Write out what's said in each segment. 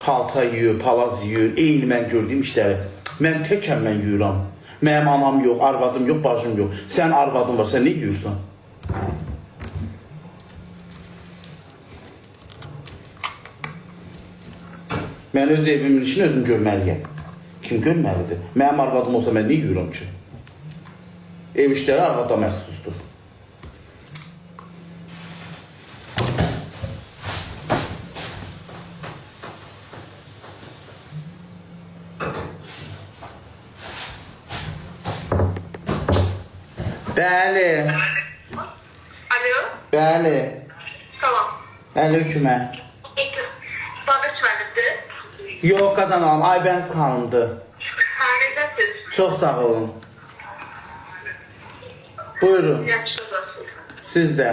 Xalça yuyur, palaz yuyur, eyni mən gördüyüm işləri. Mən təkəm mən yuyuram. Mənim anam yox, arvadım yox, bacım yox. Sən arvadın var, sən nə yuyursan? Mən öz evimin işini özüm görməliyəm. Kim görməlidir? Mənim arvadım olsa mən nə yuyuram ki? Ev işləri arvada məxsusdur. Bəli. Alo. Bəli. Tamam. Əleykümə. Babet mənimdir. Yox, qadan alım. Aybəniz xanımdır. Nərdəsiz? Çox sağ olun. Buyurun. Yaxşı olasın. Siz də.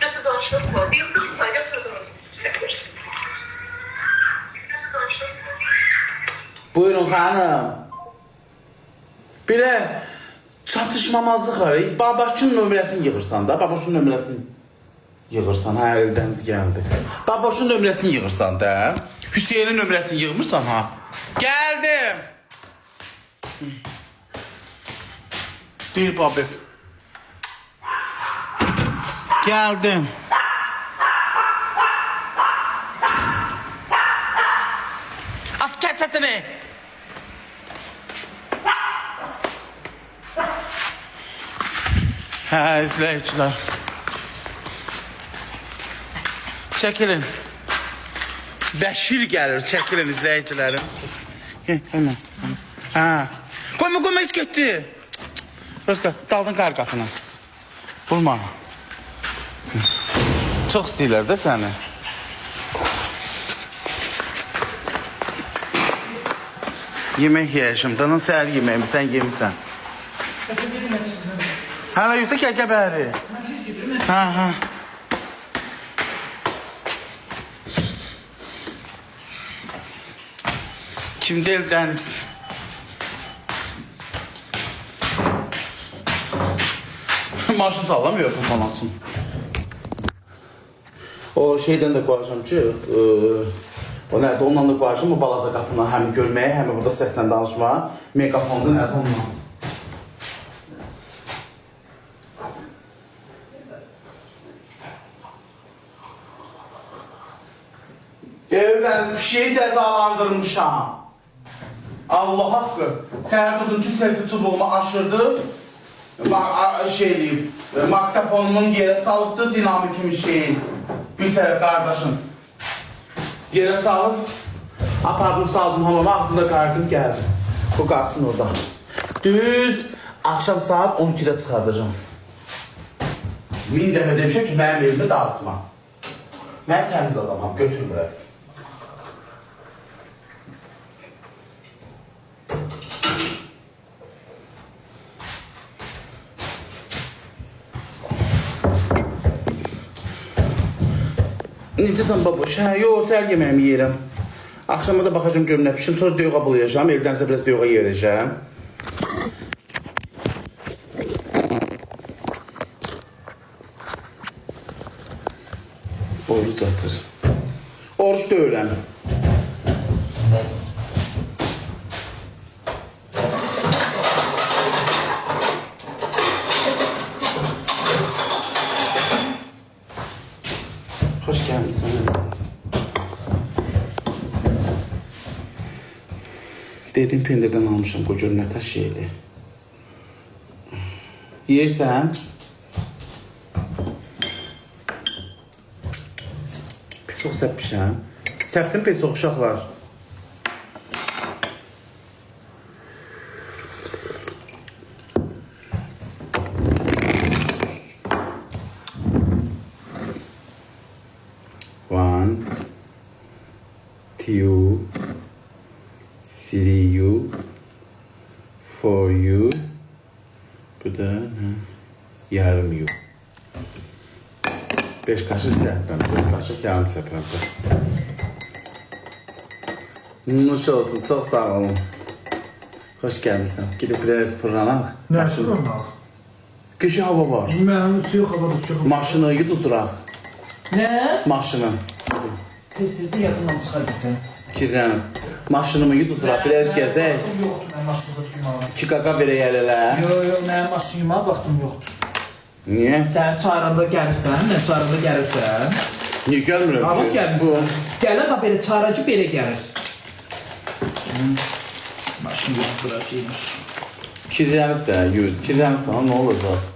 Nasıl danışmak var? Bir kız sayı Buyurun xanım. Belə çatışmamazlıq var. Babaşın nömrəsini yığırsan da. Babaşın nömrəsini yığırsan. Hə, eldəniz gəldi. Babaşın nömrəsini yığırsan da. Hüseynin nömrəsini yığmırsan ha. Gəldim. Bir babı. Geldim. Az kes sesini. Ha, izleyiciler. Çekilin. Beşir gelir, çekilin izleyicilerim. Hemen. Ha. Koyma hiç gitti. Özkan, daldın qar qapını. Vurma. Çox istəyirlər də səni. Yemək yeyəcəm. Danın səhər yeməyimi sən yemirsən. Hələ yoxda gəl bəri. Ha. Kim deyil Dəniz? Maşın sallamıyor bu falan için. O şeyden de qoyacağım ki, o nədir, ondan da qoyacağım bu balaca qapını həm görməyə, həm burada səslə danışmağa. Megafonda nədir ondan? Evdən bir şeyi cəzalandırmışam. Allah haqqı. Sənə dedim ki, selfie çubuğumu aşırdı. Maktafonumun yere salıbdı, dinamikimin şeyin. Bir tərəf qardaşım. Yere salıp, apardım saldım hamama, ağzında qardım gəldim. Bu qalsın orada. Düz akşam saat 12'də çıxardacağım. 1000 dəfə demişəm ki, mənim evimi dağıtma. Mən təmiz adamam, götürmürəm. Necəsən baboş? Hə, yox, səhər yeməyimi yeyirəm. Axşama da baxacağım görüm nə pişim, sonra döyüğa bulayacağım, eldənsə biraz döyüğa yerəcəm. Oruç açır. Oruç deyiləm. Hoş gelmişsin. Dedim pendirden almışım kocanın ne taş şeydi. Yersen. Pis çox səpmişəm. Səpdim pis çox uşaqlar. One, two, three you, four you, bu da yarım you. 5 kaşık səhvəm, 4 kaşık yarım səhvəm. Nuş olsun, çox sağ olun. Hoş gelmişsin. Gidip biraz fırlanaq. Nə fırlanaq? Kışın hava var. Mənim suyu hava tutuyor. Maşını yuduraq. Ne? Maşını. Tez-tezdə yadımdan çıxardım. Kirlənib. Maşınımı yuduzuram, biraz gəzək. Vaxtım yoxdur, mən maşınıza tutmağa. 2 qaqa verək elələ. Yox, mənim maşınıma vaxtım yoxdur. Niyə? Sən çağıranda gəlirsən, mən çağıranda gəlirsən. Niyə gəlmirəm Ama ki? gəlmirsən. Gələn bax belə çağıracı belə gəlir. Maşın yoxdur, şeymiş. Kirlənib də, yüz. Kirlənib də, nə olacaq?